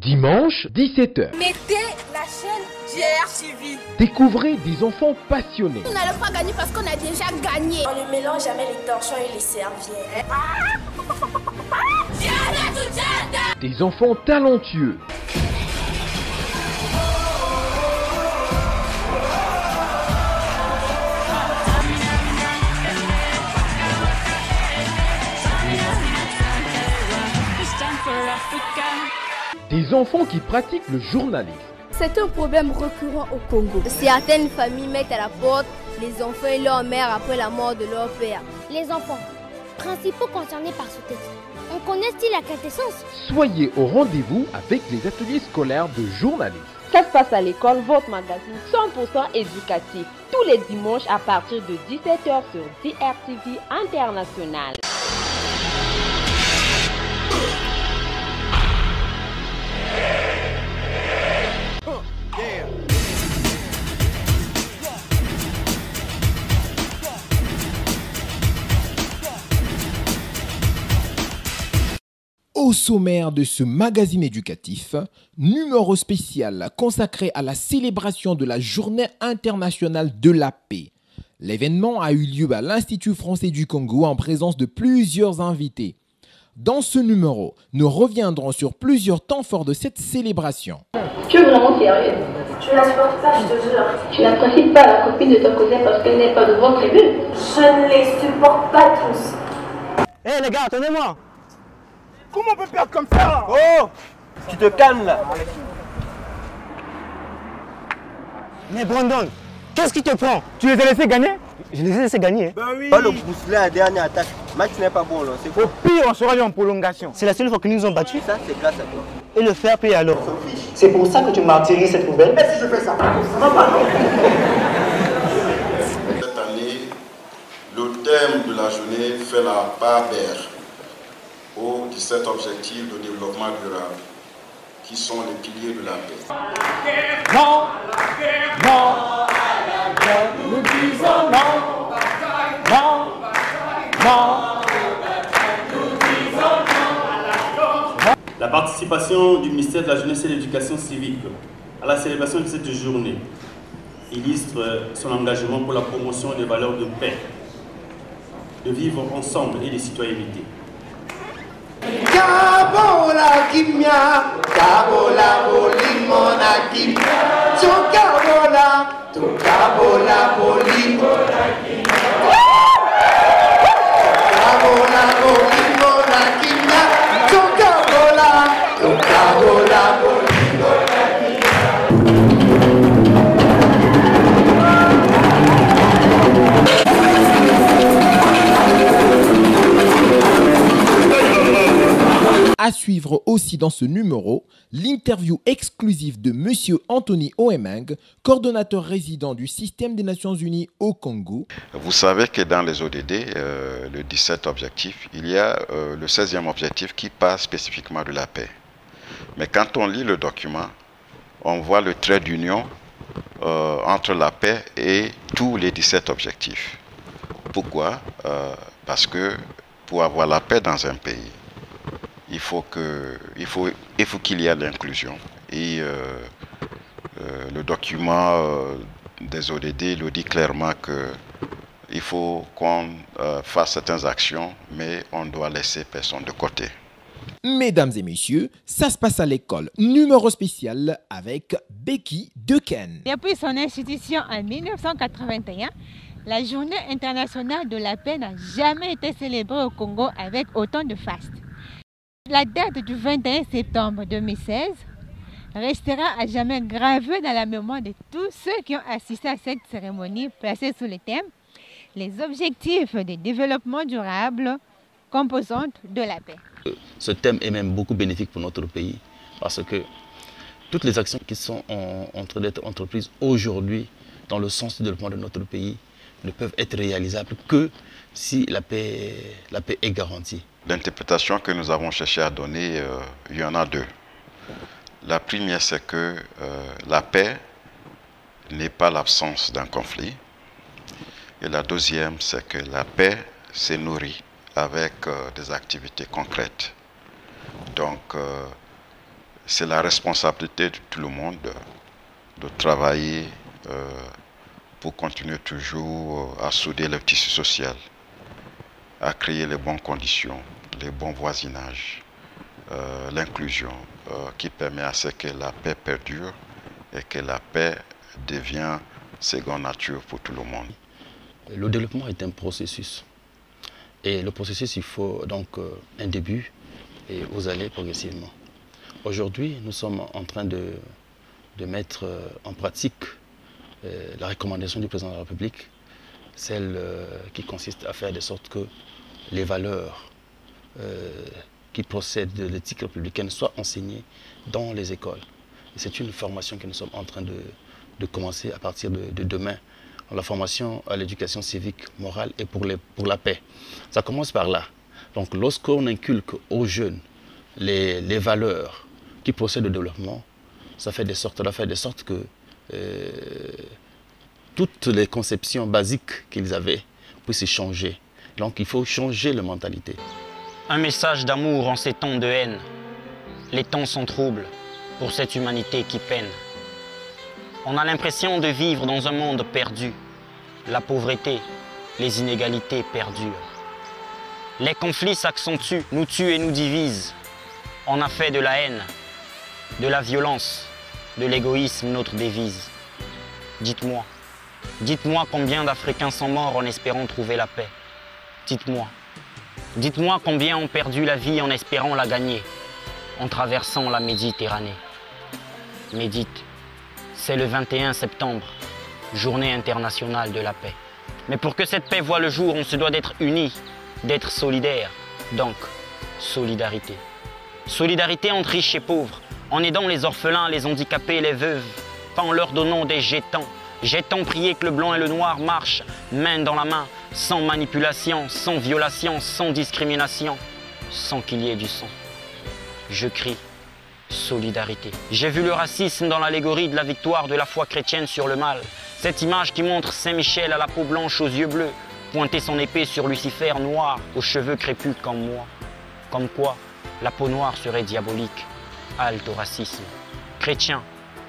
Dimanche, 17h. Mettez la chaîne GRTV. Découvrez des enfants passionnés. On n'allait pas gagner parce qu'on a déjà gagné. On ne mélange jamais les torchons et les serviettes. Des enfants talentueux. Des enfants qui pratiquent le journalisme. C'est un problème récurrent au Congo. Certaines familles mettent à la porte les enfants et leur mère après la mort de leur père. Les enfants, principaux concernés par ce texte, on connaît-ils la quintessence? Soyez au rendez-vous avec les ateliers scolaires de journalisme. Ça se passe à l'école, votre magazine 100% éducatif, tous les dimanches à partir de 17h sur DRTV International. Au sommaire de ce magazine éducatif, numéro spécial consacré à la célébration de la Journée internationale de la paix. L'événement a eu lieu à l'Institut français du Congo en présence de plusieurs invités. Dans ce numéro, nous reviendrons sur plusieurs temps forts de cette célébration. Tu es vraiment sérieux? Je la supporte pas, je te jure. Tu n'apprécies pas la copine de ton cousin parce qu'elle n'est pas de votre tribu? Je ne les supporte pas tous. Hé les gars, attendez-moi. Comment on peut perdre comme ça? Oh, tu te calmes là. Mais Brandon, qu'est-ce qui te prend? Tu les as laissés gagner? Je les ai laissés gagner. Ben oui. Pas le bousseler à la dernière attaque. Le match n'est pas bon là. Au pire, on sera allé en prolongation. C'est la seule fois que nous nous ont battus. Ça, c'est grâce à toi. Et le fair play alors? C'est pour ça que tu martyrises cette poubelle? Et si je fais ça? Cette année, le thème de la journée fait la part belle aux 17 objectifs de développement durable, qui sont les piliers de la paix. Non, non, nous disons non, non, non, nous disons non. La participation du ministère de la Jeunesse et de l'Éducation civique à la célébration de cette journée illustre son engagement pour la promotion des valeurs de paix, de vivre ensemble et de citoyenneté. Kabola kimya, kabola bolimona kimya, kabola, kabola bolimona kimya, kabola bolimona kimya, kabola, kabola bolimona À suivre aussi dans ce numéro, l'interview exclusive de Monsieur Anthony Oemeng, coordonnateur résident du système des Nations Unies au Congo. Vous savez que dans les ODD, le 17 objectif, il y a le 16e objectif qui parle spécifiquement de la paix. Mais quand on lit le document, on voit le trait d'union entre la paix et tous les 17 objectifs. Pourquoi? Parce que pour avoir la paix dans un pays, il faut qu'il y ait l'inclusion. Et le document des ODD le dit clairement qu'il faut qu'on fasse certaines actions, mais on doit laisser personne de côté. Mesdames et messieurs, ça se passe à l'école. Numéro spécial avec Becky Deken. Depuis son institution en 1981, la Journée internationale de la paix n'a jamais été célébrée au Congo avec autant de faste. La date du 21 septembre 2016 restera à jamais gravée dans la mémoire de tous ceux qui ont assisté à cette cérémonie placée sous le thème « Les objectifs de développement durable, composantes de la paix ». Ce thème est même beaucoup bénéfique pour notre pays parce que toutes les actions qui sont en train d'être entreprises aujourd'hui dans le sens du développement de notre pays ne peuvent être réalisables que si la paix est garantie. L'interprétation que nous avons cherché à donner, il y en a deux. La première, c'est que la paix n'est pas l'absence d'un conflit. Et la deuxième, c'est que la paix s'est nourrie avec des activités concrètes. Donc, c'est la responsabilité de tout le monde de travailler pour continuer toujours à souder le tissu social, à créer les bonnes conditions, les bons voisinages, l'inclusion qui permet à ce que la paix perdure et que la paix devient seconde nature pour tout le monde. Le développement est un processus. Et le processus, il faut donc un début et vous allez progressivement. Aujourd'hui, nous sommes en train de mettre en pratique la recommandation du président de la République, celle qui consiste à faire de sorte que les valeurs qui procèdent de l'éthique républicaine soient enseignées dans les écoles. C'est une formation que nous sommes en train de commencer à partir de demain. La formation à l'éducation civique, morale et pour la paix. Ça commence par là. Donc lorsqu'on inculque aux jeunes les valeurs qui procèdent au développement, ça fait de sorte que toutes les conceptions basiques qu'ils avaient puissent changer. Donc il faut changer la mentalité. Un message d'amour en ces temps de haine. Les temps sont troubles pour cette humanité qui peine. On a l'impression de vivre dans un monde perdu. La pauvreté, les inégalités perdurent. Les conflits s'accentuent, nous tuent et nous divisent. On a fait de la haine, de la violence, de l'égoïsme notre devise. Dites-moi combien d'Africains sont morts en espérant trouver la paix. Dites-moi combien ont perdu la vie en espérant la gagner, en traversant la Méditerranée. Médite, c'est le 21 septembre, journée internationale de la paix. Mais pour que cette paix voie le jour, on se doit d'être unis, d'être solidaires. Donc, solidarité. Solidarité entre riches et pauvres, en aidant les orphelins, les handicapés, les veuves, pas en leur donnant des jetons. Jetons prier que le blanc et le noir marchent, main dans la main, sans manipulation, sans violation, sans discrimination, sans qu'il y ait du sang. Je crie solidarité. J'ai vu le racisme dans l'allégorie de la victoire de la foi chrétienne sur le mal. Cette image qui montre Saint-Michel à la peau blanche aux yeux bleus, pointer son épée sur Lucifer noir, aux cheveux crépus comme moi. Comme quoi, la peau noire serait diabolique. Halte au racisme. Chrétiens,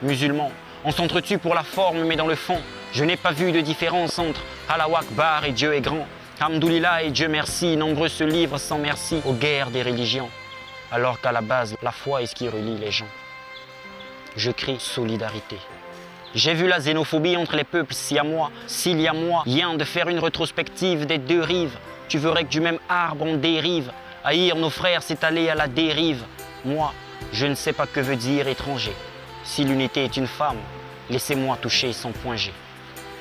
musulmans, on s'entretue pour la forme mais dans le fond, je n'ai pas vu de différence entre Allah Akbar et Dieu est grand, Hamdoulillah et Dieu merci, nombreux se livrent sans merci aux guerres des religions, alors qu'à la base, la foi est ce qui relie les gens. Je crie solidarité. J'ai vu la xénophobie entre les peuples siamois, s'il y a moi, rien de faire une rétrospective des deux rives, tu verrais que du même arbre on dérive, haïr nos frères c'est aller à la dérive. Moi, je ne sais pas que veut dire étranger. Si l'unité est une femme, laissez-moi toucher son point G.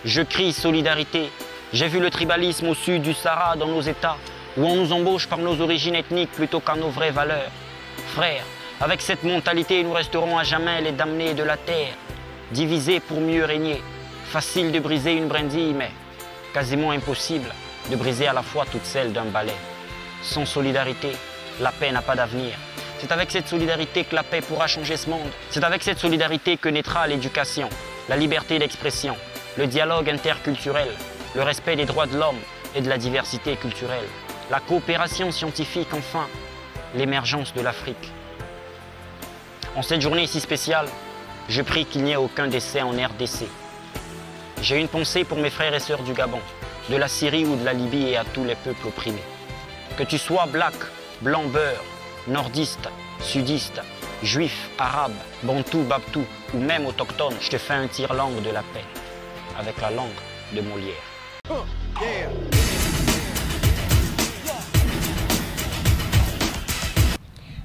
Je crie solidarité. J'ai vu le tribalisme au sud du Sahara dans nos États, où on nous embauche par nos origines ethniques plutôt qu'à nos vraies valeurs. Frères, avec cette mentalité, nous resterons à jamais les damnés de la terre. Divisés pour mieux régner. Facile de briser une brindille, mais quasiment impossible de briser à la fois toute celle d'un balai. Sans solidarité, la paix n'a pas d'avenir. C'est avec cette solidarité que la paix pourra changer ce monde. C'est avec cette solidarité que naîtra l'éducation, la liberté d'expression, le dialogue interculturel, le respect des droits de l'homme et de la diversité culturelle, la coopération scientifique, enfin, l'émergence de l'Afrique. En cette journée si spéciale, je prie qu'il n'y ait aucun décès en RDC. J'ai une pensée pour mes frères et sœurs du Gabon, de la Syrie ou de la Libye et à tous les peuples opprimés. Que tu sois black, blanc beurre, nordiste, sudiste, juif, arabe, bantou, babtou ou même autochtone, je te fais un tire-langue de la paix avec la langue de Molière.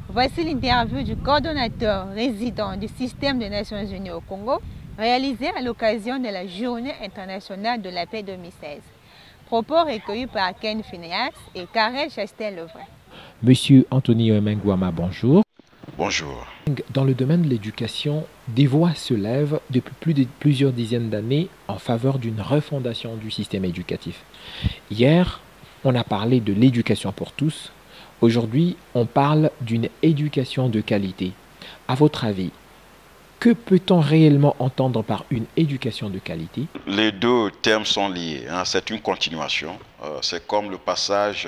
Voici l'interview du coordonnateur résident du système des Nations Unies au Congo, réalisée à l'occasion de la Journée internationale de la paix 2016. Propos recueillis par Ken Phineas et Karel Chastel-Levray. Monsieur Anthony Mengouama, bonjour. Bonjour. Dans le domaine de l'éducation, des voix se lèvent depuis plusieurs dizaines d'années en faveur d'une refondation du système éducatif. Hier, on a parlé de l'éducation pour tous. Aujourd'hui, on parle d'une éducation de qualité. À votre avis, Que peut-on réellement entendre par une éducation de qualité? Les deux termes sont liés, hein. C'est une continuation. C'est comme le passage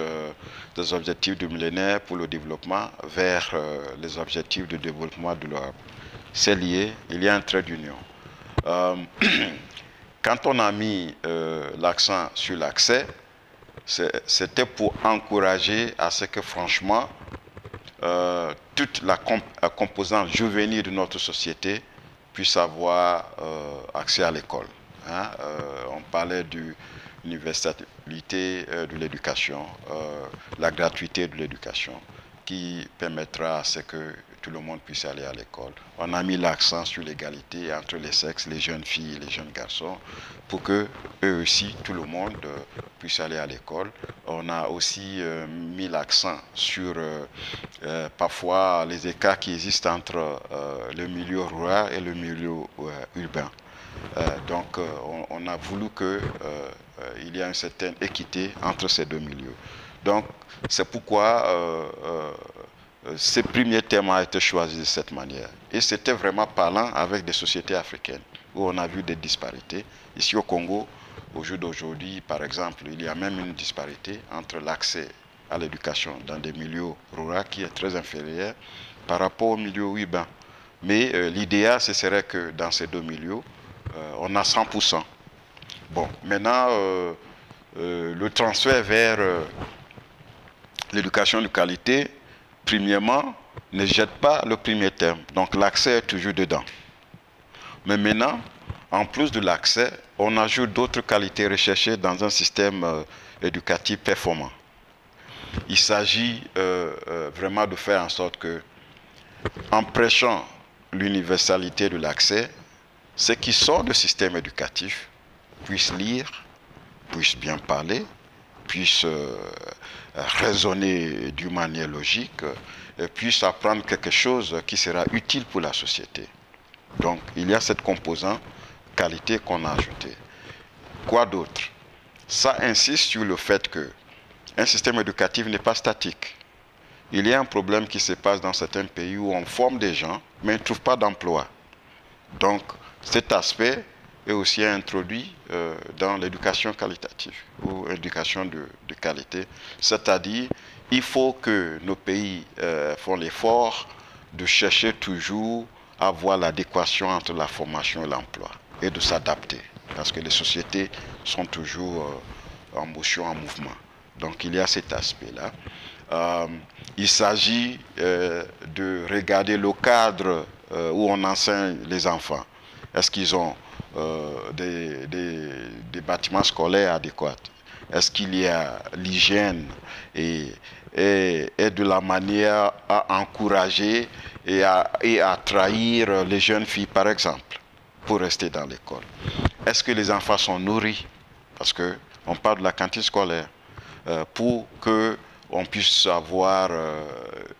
des objectifs du millénaire pour le développement vers les objectifs de développement de l'Europe. C'est lié, il y a un trait d'union. Quand on a mis l'accent sur l'accès, c'était pour encourager à ce que franchement, toute la composante juvénile de notre société puisse avoir accès à l'école. Hein. On parlait de l'universalité de l'éducation, la gratuité de l'éducation, qui permettra à ce que tout le monde puisse aller à l'école. On a mis l'accent sur l'égalité entre les sexes, les jeunes filles et les jeunes garçons, pour que eux aussi, tout le monde puisse aller à l'école. On a aussi mis l'accent sur parfois les écarts qui existent entre le milieu rural et le milieu urbain. Donc on a voulu qu'il y ait une certaine équité entre ces deux milieux. Donc c'est pourquoi ce premier thème a été choisi de cette manière. Et c'était vraiment parlant avec des sociétés africaines où on a vu des disparités. Ici au Congo, au jour d'aujourd'hui, par exemple, il y a même une disparité entre l'accès à l'éducation dans des milieux ruraux qui est très inférieur par rapport aux milieux urbains. Mais l'idéal, ce serait que dans ces deux milieux, on a 100%. Bon, maintenant, le transfert vers l'éducation de qualité, premièrement, ne jette pas le premier terme. Donc l'accès est toujours dedans. Mais maintenant, en plus de l'accès, on ajoute d'autres qualités recherchées dans un système éducatif performant. Il s'agit vraiment de faire en sorte que, en prêchant l'universalité de l'accès, ceux qui sortent du système éducatif puissent lire, puissent bien parler, puissent raisonner d'une manière logique, et puissent apprendre quelque chose qui sera utile pour la société. Donc, il y a cette composante qualité qu'on a ajoutée. Quoi d'autre? Ça insiste sur le fait qu'un système éducatif n'est pas statique. Il y a un problème qui se passe dans certains pays où on forme des gens, mais ils ne trouvent pas d'emploi. Donc, cet aspect est aussi introduit dans l'éducation qualitative ou l'éducation de qualité. C'est-à-dire, il faut que nos pays font l'effort de chercher toujours à avoir l'adéquation entre la formation et l'emploi et de s'adapter. Parce que les sociétés sont toujours en motion, en mouvement. Donc, il y a cet aspect-là. Il s'agit de regarder le cadre où on enseigne les enfants. Est-ce qu'ils ont des bâtiments scolaires adéquats? Est-ce qu'il y a l'hygiène et de la manière à encourager et à trahir les jeunes filles, par exemple, pour rester dans l'école? Est-ce que les enfants sont nourris? Parce qu'on parle de la cantine scolaire. Pour qu'on puisse avoir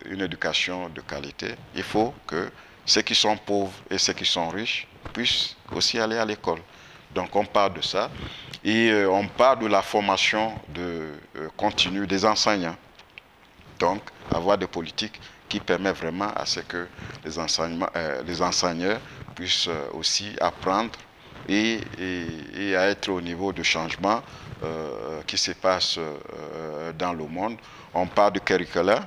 une éducation de qualité, il faut que ceux qui sont pauvres et ceux qui sont riches puissent aussi aller à l'école. Donc on parle de ça. Et on parle de la formation continue des enseignants. Donc avoir des politiques qui permettent vraiment à ce que les enseignants puissent aussi apprendre et à être au niveau de changement qui se passe dans le monde. On parle du curriculum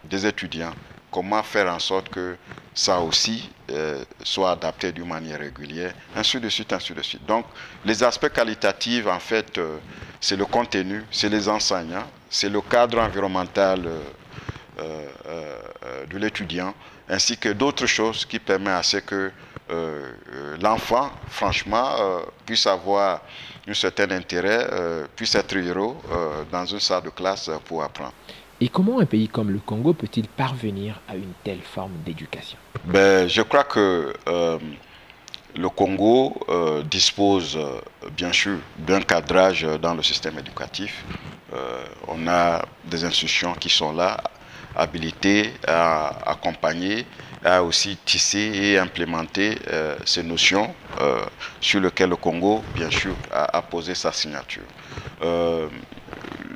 des étudiants. Comment faire en sorte que ça aussi soit adapté d'une manière régulière, ainsi de suite, ainsi de suite. Donc, les aspects qualitatifs, en fait, c'est le contenu, c'est les enseignants, c'est le cadre environnemental de l'étudiant, ainsi que d'autres choses qui permettent à ce que l'enfant, franchement, puisse avoir un certain intérêt, puisse être héros dans une salle de classe pour apprendre. Et comment un pays comme le Congo peut-il parvenir à une telle forme d'éducation? Je crois que le Congo dispose bien sûr d'un cadrage dans le système éducatif. On a des institutions qui sont là, habilitées à accompagner, à aussi tisser et implémenter ces notions sur lesquelles le Congo, bien sûr, a posé sa signature.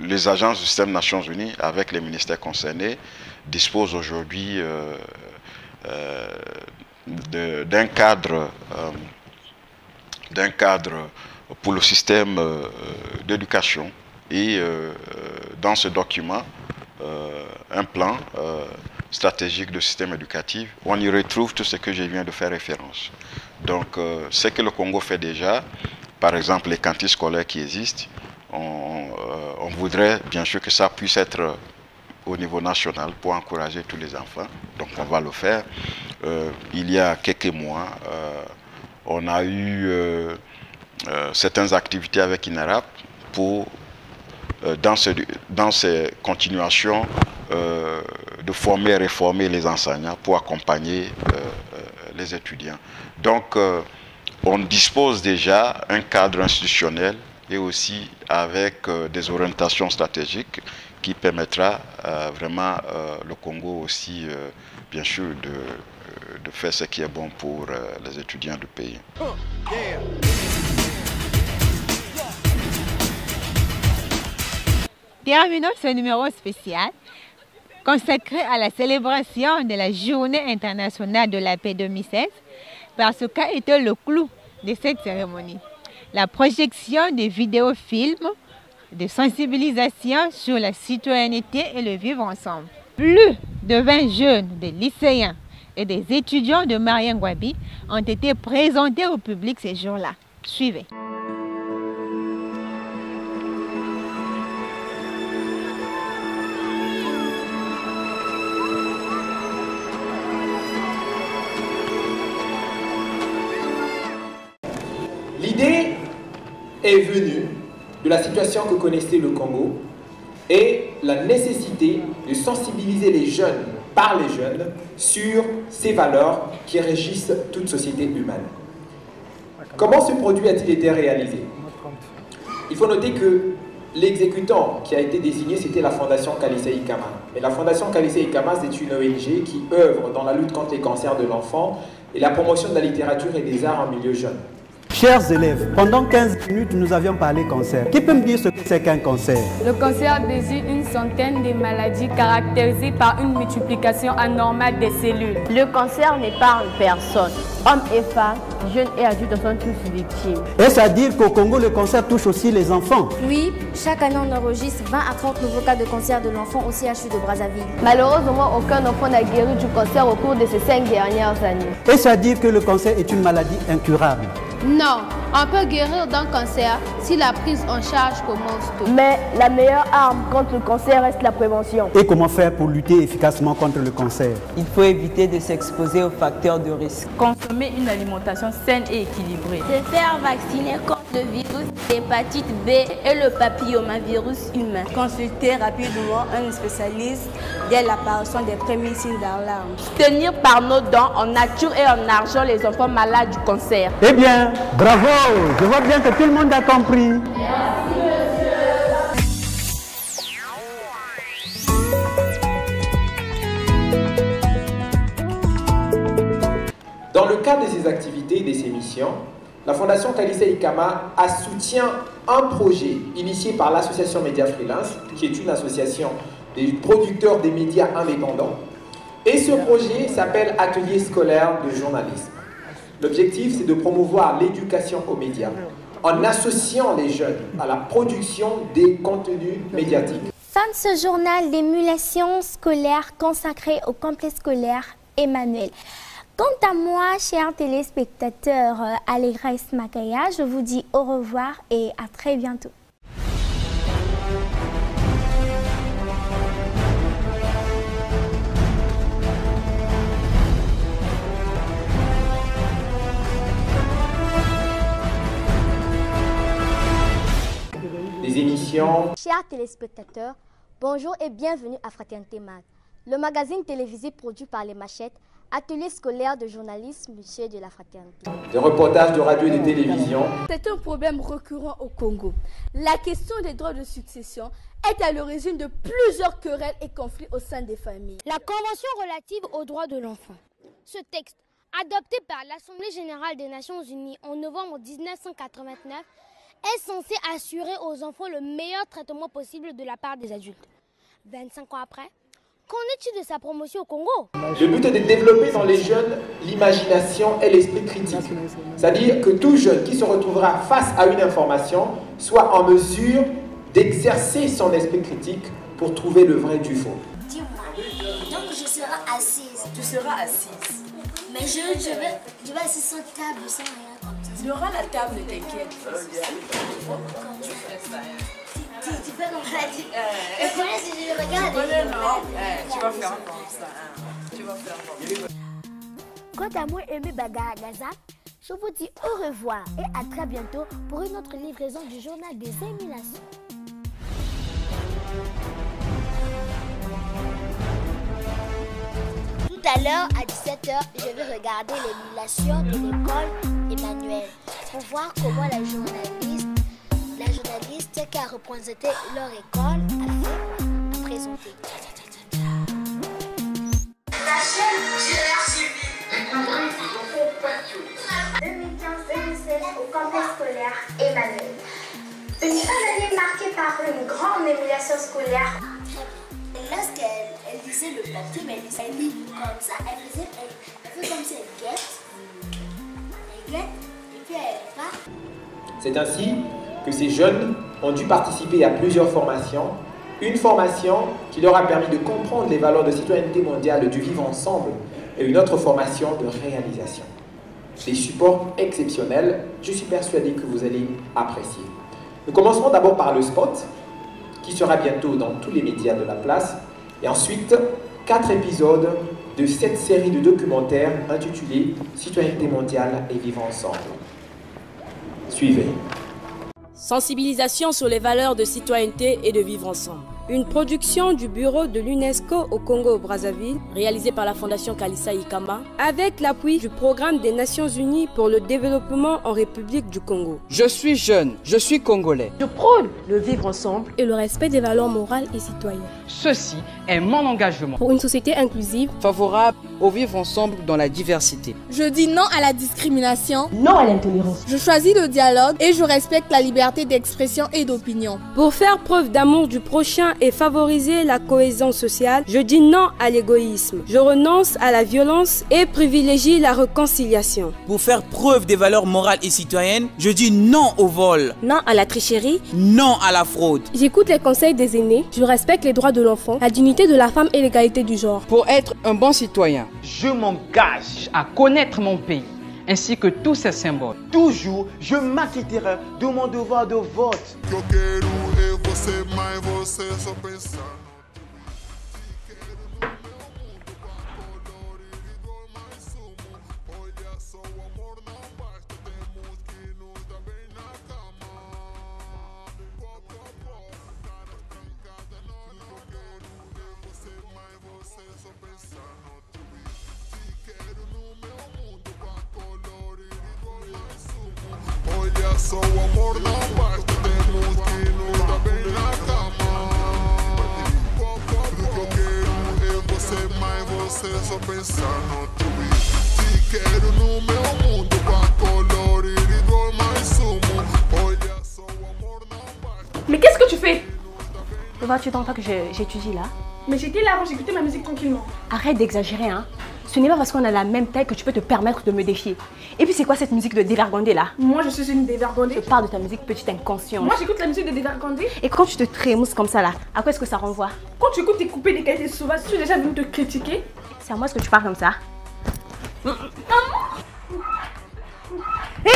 Les agences du système des Nations Unies, avec les ministères concernés, disposent aujourd'hui d'un cadre pour le système d'éducation et dans ce document un plan stratégique de système éducatif, on y retrouve tout ce que je viens de faire référence. Donc ce que le Congo fait déjà, par exemple les cantines scolaires qui existent, on voudrait bien sûr que ça puisse être au niveau national pour encourager tous les enfants. Donc on va le faire. Il y a quelques mois, on a eu certaines activités avec INERAP pour, dans ces continuations, de former et réformer les enseignants pour accompagner les étudiants. Donc on dispose déjà d'un cadre institutionnel et aussi avec des orientations stratégiques qui permettra vraiment le Congo aussi, bien sûr, de faire ce qui est bon pour les étudiants du pays. Terminons ce numéro spécial consacré à la célébration de la Journée internationale de la paix 2016 par ce qu'a été le clou de cette cérémonie. La projection des vidéofilms de sensibilisation sur la citoyenneté et le vivre ensemble. Plus de 20 jeunes, des lycéens et des étudiants de Mariangwabi ont été présentés au public ces jours-là. Suivez. L'idée est venue de la situation que connaissait le Congo et la nécessité de sensibiliser les jeunes par les jeunes sur ces valeurs qui régissent toute société humaine. Comment ce produit a-t-il été réalisé? Il faut noter que l'exécutant qui a été désigné, c'était la Fondation Kalisei Ikama. Et la Fondation Kalisei Ikama, c'est une ONG qui œuvre dans la lutte contre les cancers de l'enfant et la promotion de la littérature et des arts en milieu jeune. Chers élèves, pendant 15 minutes, nous avions parlé cancer. Qui peut me dire ce que c'est qu'un cancer? Le cancer désigne une centaine de maladies caractérisées par une multiplication anormale des cellules. Le cancer n'épargne personne. Hommes et femmes, jeunes et adultes sont tous victimes. Est-ce à dire qu'au Congo, le cancer touche aussi les enfants? Oui, chaque année on enregistre 20 à 30 nouveaux cas de cancer de l'enfant au CHU de Brazzaville. Malheureusement, aucun enfant n'a guéri du cancer au cours de ces 5 dernières années. Est-ce à dire que le cancer est une maladie incurable? Non, on peut guérir d'un cancer si la prise en charge commence tôt. Mais la meilleure arme contre le cancer reste la prévention. Et comment faire pour lutter efficacement contre le cancer? Il faut éviter de s'exposer aux facteurs de risque. Consommer une alimentation saine et équilibrée. Se faire vacciner contre le virus d'hépatite B et le papillomavirus humain. Consulter rapidement un spécialiste dès l'apparition des premiers signes d'alarme. Tenir par nos dons en nature et en argent les enfants malades du cancer. Eh bien, bravo! Je vois bien que tout le monde a compris. Dans le cadre de ces activités et de ces missions, la Fondation Kalisei Ikama a soutient un projet initié par l'association Média Freelance, qui est une association des producteurs des médias indépendants. Et ce projet s'appelle Atelier scolaire de journalisme. L'objectif, c'est de promouvoir l'éducation aux médias en associant les jeunes à la production des contenus médiatiques. Fin de ce journal d'émulation scolaire consacré au complexe scolaire Emmanuel. Quant à moi, chers téléspectateurs, Allégresse Makaya, je vous dis au revoir et à très bientôt. Des émissions. Chers téléspectateurs, bonjour et bienvenue à Fraternité Mag, le magazine télévisé produit par les Machettes, atelier scolaire de journalisme lycée de la Fraternité. Des reportages de radio et de télévision. C'est un problème récurrent au Congo. La question des droits de succession est à l'origine de plusieurs querelles et conflits au sein des familles. La Convention relative aux droits de l'enfant. Ce texte, adopté par l'Assemblée générale des Nations unies en novembre 1989, est censé assurer aux enfants le meilleur traitement possible de la part des adultes. 25 ans après, Qu'en est-il de sa promotion au Congo? Le but est de développer dans les jeunes l'imagination et l'esprit critique. C'est-à-dire que tout jeune qui se retrouvera face à une information soit en mesure d'exercer son esprit critique pour trouver le vrai du faux. Dis-moi, donc je serai assise. Tu seras assise. Mais je vais assis sans table, sans rien comme ça. Il y aura la table, ne t'inquiète. Tu peux comme ça dire. Mais comment si je regarde? Tu vas faire comme ça. Tu vas faire comme ça. Quant à moi, Aimé Bagagaza, je vous dis au revoir et à très bientôt pour une autre livraison du journal des émulations. Tout à l'heure, à 17h, je vais regarder l'émulation de l'école Emmanuel pour voir comment la journaliste qui a représenté leur école a présenté. La chaîne GRCV. Découvrez des enfants passionnés. 2015-2016 au campus scolaire Emmanuel. Une fin d'année marquée par une grande émulation scolaire. Lorsqu'elle lisait le papier, mais elle lit comme ça, elle fait comme si elle guette, et puis elle part. C'est ainsi que ces jeunes ont dû participer à plusieurs formations. Une formation qui leur a permis de comprendre les valeurs de citoyenneté mondiale du vivre ensemble et une autre formation de réalisation. Des supports exceptionnels, je suis persuadé que vous allez apprécier. Nous commencerons d'abord par le spot, qui sera bientôt dans tous les médias de la place, et ensuite 4 épisodes de cette série de documentaires intitulés Citoyenneté mondiale et vivre ensemble. Suivez. Sensibilisation sur les valeurs de citoyenneté et de vivre ensemble. Une production du bureau de l'UNESCO au Congo-Brazzaville, réalisée par la Fondation Kalissa Ikamba, avec l'appui du Programme des Nations Unies pour le développement en République du Congo. Je suis jeune, je suis congolais. Je prône le vivre ensemble et le respect des valeurs morales et citoyennes. Ceci est mon engagement. Pour une société inclusive, favorable au vivre ensemble dans la diversité. Je dis non à la discrimination, non à l'intolérance. Je choisis le dialogue et je respecte la liberté d'expression et d'opinion. Pour faire preuve d'amour du prochain et favoriser la cohésion sociale, je dis non à l'égoïsme. Je renonce à la violence et privilégie la réconciliation. Pour faire preuve des valeurs morales et citoyennes, je dis non au vol. Non à la tricherie. Non à la fraude. J'écoute les conseils des aînés. Je respecte les droits de l'enfant, la dignité de la femme et l'égalité du genre. Pour être un bon citoyen, je m'engage à connaître mon pays ainsi que tous ses symboles. Toujours, je m'acquitterai de mon devoir de vote. Só o amor não basta, temos que nos dar bem na cama. Tudo que eu quero é você, mas você só pensa no tweet. Te quero no meu mundo pra colorir igual mais sumo. Olha só o amor não basta. Mais qu'est-ce que tu fais? Tu t'entends que j'étudie là? Mais j'étais là avant, j'écoutais ma musique tranquillement. Arrête d'exagérer, hein. Ce n'est pas parce qu'on a la même taille que tu peux te permettre de me défier. Et puis c'est quoi cette musique de dévergondé là? Moi je suis une dévergondée. Je parle de ta musique petite inconsciente. Moi j'écoute la musique de dévergondé. Et quand tu te trémousses comme ça là, à quoi est-ce que ça renvoie? Quand tu écoutes tes coupés des qualités sauvages, tu es déjà venu te critiquer? C'est à moi est-ce que tu parles comme ça? Hé,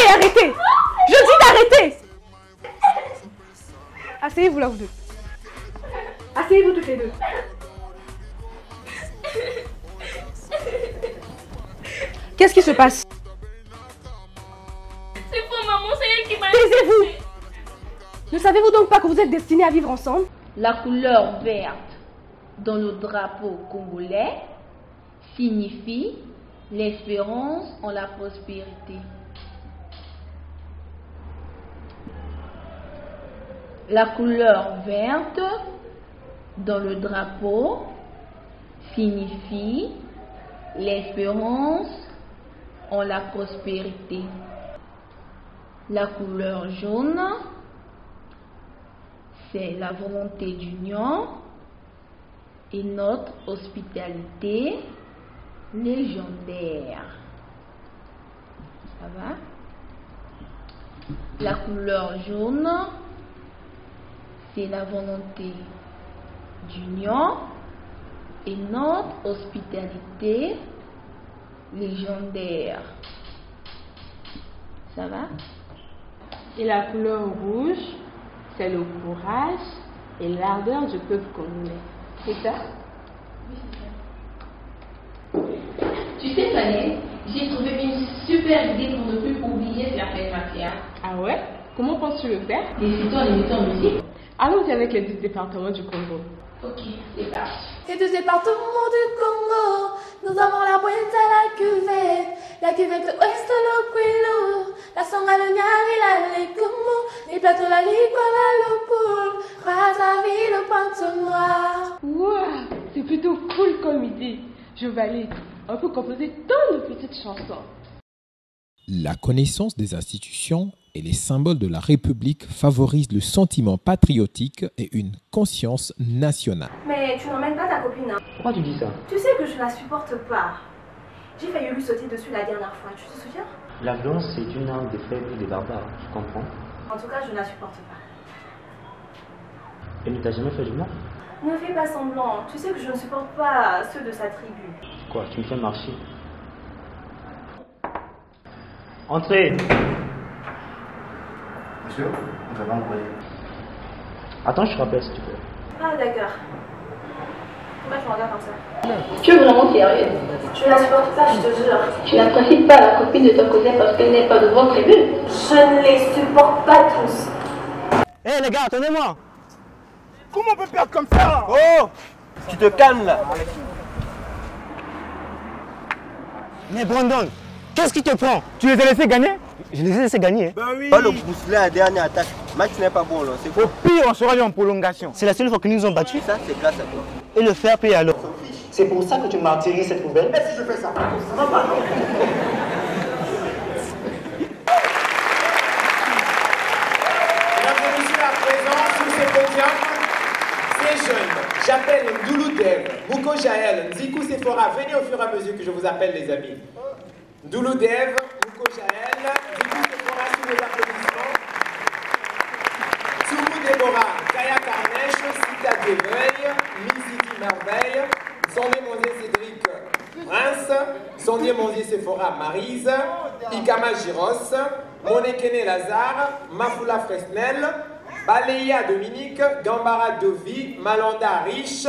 arrêtez! Je dis d'arrêter! Asseyez-vous là vous deux. Asseyez-vous toutes les deux. Qu'est-ce qui se passe? C'est faux maman, c'est elle qui m'a... Taisez-vous! Ne savez-vous donc pas que vous êtes destinés à vivre ensemble? La couleur verte dans le drapeau congolais signifie l'espérance en la prospérité. La couleur verte dans le drapeau signifie l'espérance en la prospérité. La couleur jaune, c'est la volonté d'union et notre hospitalité légendaire. Ça va? La couleur jaune, c'est la volonté d'union et notre hospitalité légendaire. Ça va? Et la couleur rouge, c'est le courage et l'ardeur du peuple congolais. C'est ça? Oui, c'est ça. Tu sais, Fanny, j'ai trouvé une super idée pour ne plus oublier la fête mafia. Ah ouais? Comment penses-tu le faire? Décidons en imitant en musique. Allons-y avec les 10 départements du Congo. Ok, c'est parti. Et tous les départements du Congo, nous avons la pointe à la cuvette ouest, le Kwilu, la Songa, le Nyari, la Lekumu, les plateaux, la Ligue, la Lopul, Brazzaville, le Pointe Noir. Wow, c'est plutôt cool comme idée. Je valide. On peut composer tant de petites chansons. La connaissance des institutions et les symboles de la République favorise le sentiment patriotique et une conscience nationale. Mais tu n'emmènes pas ta copine, hein? Pourquoi tu dis ça? Tu sais que je la supporte pas. J'ai failli lui sauter dessus la dernière fois, tu te souviens? La violence, c'est une arme des faibles et des barbares, tu comprends? En tout cas, je ne la supporte pas. Elle ne t'a jamais fait du mal? Ne fais pas semblant, tu sais que je ne supporte pas ceux de sa tribu. Quoi, tu me fais marcher? Entrez! Monsieur, nous avons envoyé. Attends, je te rappelle si tu veux. Ah d'accord. Pourquoi tu me regardes comme ça? Tu es vraiment sérieuse? Je ne la supporte pas, je te jure. Tu n'apprécies pas la copine de ton cousin parce qu'elle n'est pas de votre tribu? Je ne les supporte pas tous. Hé les gars, attendez-moi! Comment on peut perdre comme ça? Oh! Tu te calmes là! Mais Brandon, qu'est-ce qui te prend? Tu les as laissés gagner? Je les ai laissés gagner. Bah oui! Pas le bousseler à la dernière attaque. Le match n'est pas bon là. Au pire, on sera allé en prolongation. C'est la seule fois que nous ont battus. Ça, c'est grâce à toi. Et le fair play alors? C'est pour ça que tu martyrises cette poubelle? Mais si je fais ça, ça va pas. Mesdames et messieurs, à présent, sur ce podium, ces jeunes, j'appelle Ndoulou Dev, Mouko Jaël, Nzikou Sephora. Venez au fur et à mesure que je vous appelle, les amis. Ndoulou Dev, Mouko Jaël, Nzikou Sephora, sous vos applaudissements. Soumou Déborah, Kaya Karnesh, Sita Deveuil, Miziki Merveille, Sondé Monzier Cédric Prince, Sondé Monzier Sephora Maryse, Ikama Giros, Monekene Lazare, Mafoula Fresnel, Baleya Dominique, Gambara Dovi, Malanda Riche,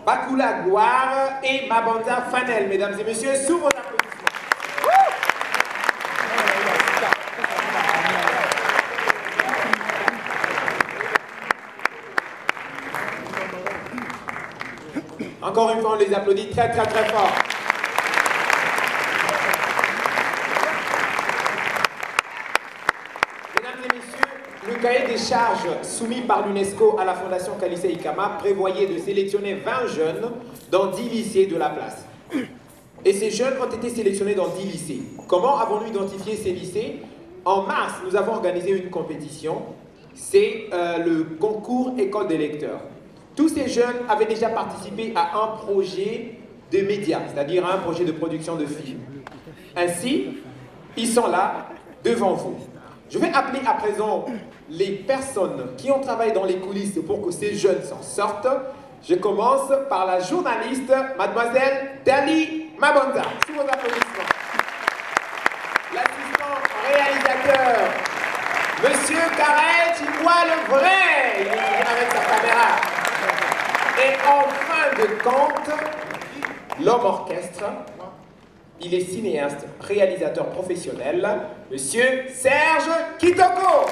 Bakula Gloire et Mabanda Fanel. Mesdames et messieurs, sous vos applaudissements. Encore une fois, on les applaudit très très très fort. Mesdames et messieurs, le cahier des charges soumis par l'UNESCO à la Fondation Kalissa Ikama prévoyait de sélectionner 20 jeunes dans 10 lycées de la place. Et ces jeunes ont été sélectionnés dans 10 lycées. Comment avons-nous identifié ces lycées? En mars, nous avons organisé une compétition. C'est le concours École des lecteurs. Tous ces jeunes avaient déjà participé à un projet de médias, c'est-à-dire un projet de production de films. Ainsi, ils sont là, devant vous. Je vais appeler à présent les personnes qui ont travaillé dans les coulisses pour que ces jeunes s'en sortent. Je commence par la journaliste, mademoiselle Dali Mabonda. Sous vos applaudissements. L'assistant réalisateur, monsieur Carré, tu vois le vrai. Il est avec sa caméra. Et en fin de compte, l'homme orchestre, il est cinéaste, réalisateur professionnel, monsieur Serge Kitoko.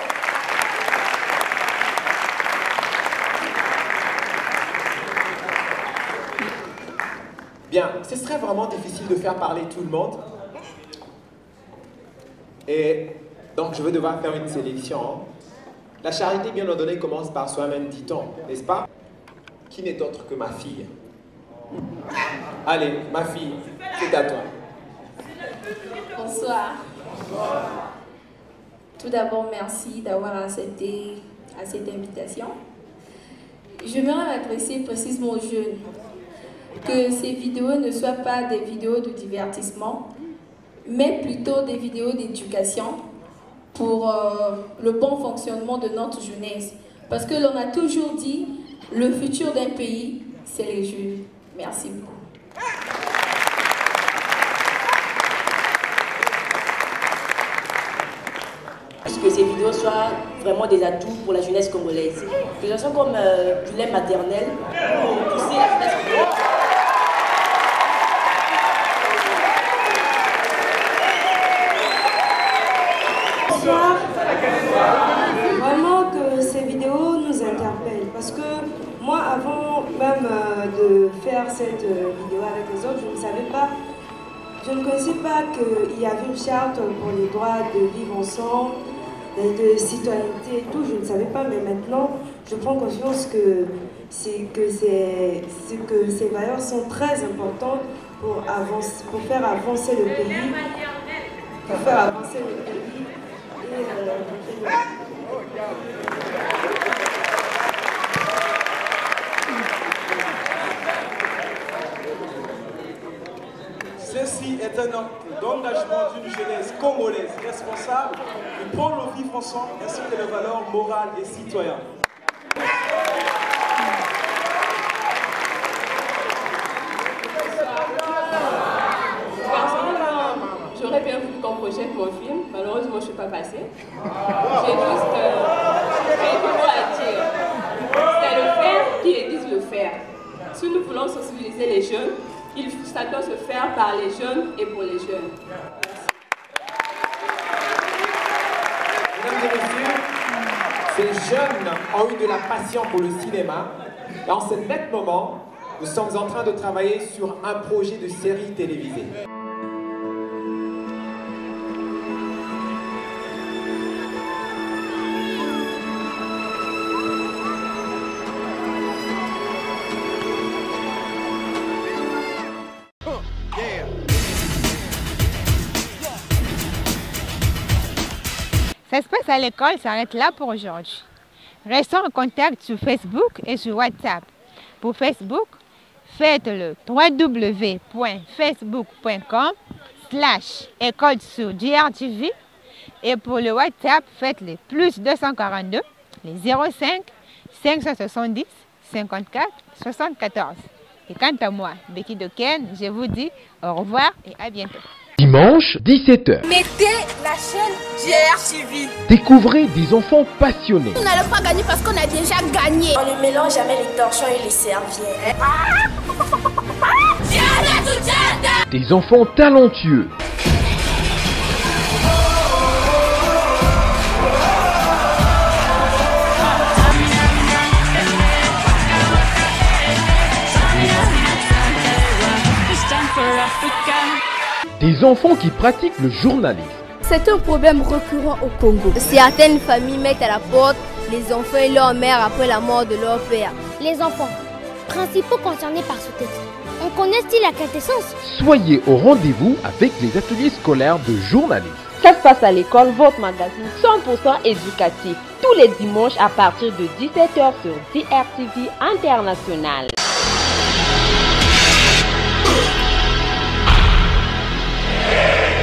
Bien, ce serait vraiment difficile de faire parler tout le monde. Et donc je vais devoir faire une sélection. La charité bien ordonnée commence par soi-même, dit-on, n'est-ce pas? Qui n'est autre que ma fille. Allez, ma fille, c'est à toi. Bonsoir. Tout d'abord, merci d'avoir accepté à cette invitation. J'aimerais m'adresser précisément aux jeunes. que ces vidéos ne soient pas des vidéos de divertissement, mais plutôt des vidéos d'éducation pour le bon fonctionnement de notre jeunesse. Parce que l'on a toujours dit, le futur d'un pays, c'est les jeunes. Merci beaucoup. Que ces vidéos soient vraiment des atouts pour la jeunesse congolaise. Que ce soit comme du lait maternel pour pousser la jeunesse congolaise. Bonsoir. Vraiment que ces vidéos nous interpellent parce que moi avant même de faire cette vidéo avec les autres, je ne connaissais pas qu'il y avait une charte pour les droits de vivre ensemble, de citoyenneté et tout, je ne savais pas, mais maintenant je prends conscience que ces valeurs sont très importantes pour faire avancer le pays, Ceci est un acte d'engagement d'une jeunesse congolaise responsable qui prend le vivre ensemble ainsi que les valeurs morales et citoyennes. Personnellement, j'aurais bien voulu qu'on projette mon film. Malheureusement, je ne suis pas passée. J'ai juste quelques mots à dire. C'est le faire qui exige le faire. Si nous voulons sensibiliser les jeunes, ça doit se faire par les jeunes et pour les jeunes. Mesdames et messieurs, ces jeunes ont eu de la passion pour le cinéma. Et en ce même moment, nous sommes en train de travailler sur un projet de série télévisée. Ça se passe à l'école s'arrête là pour aujourd'hui. Restons en contact sur Facebook et sur WhatsApp. Pour Facebook, faites le www.facebook.com/école sur DRTV. Et pour le WhatsApp, faites le +242 les 05 570 54 74. Et quant à moi, Becky Doken, je vous dis au revoir et à bientôt. Dimanche, 17h. Mettez la chaîne DRTV. Découvrez des enfants passionnés. On n'allait pas gagner parce qu'on a déjà gagné. On ne mélange jamais les torchons et les serviettes. Des enfants talentueux. Des enfants qui pratiquent le journalisme. C'est un problème récurrent au Congo. Certaines familles mettent à la porte les enfants et leur mère après la mort de leur père. Les enfants, principaux concernés par ce texte, en connaissent-ils la quintessence? Soyez au rendez-vous avec les ateliers scolaires de journalisme. Ça se passe à l'école, votre magazine 100% éducatif, tous les dimanches à partir de 17h sur DRTV International. Yeah.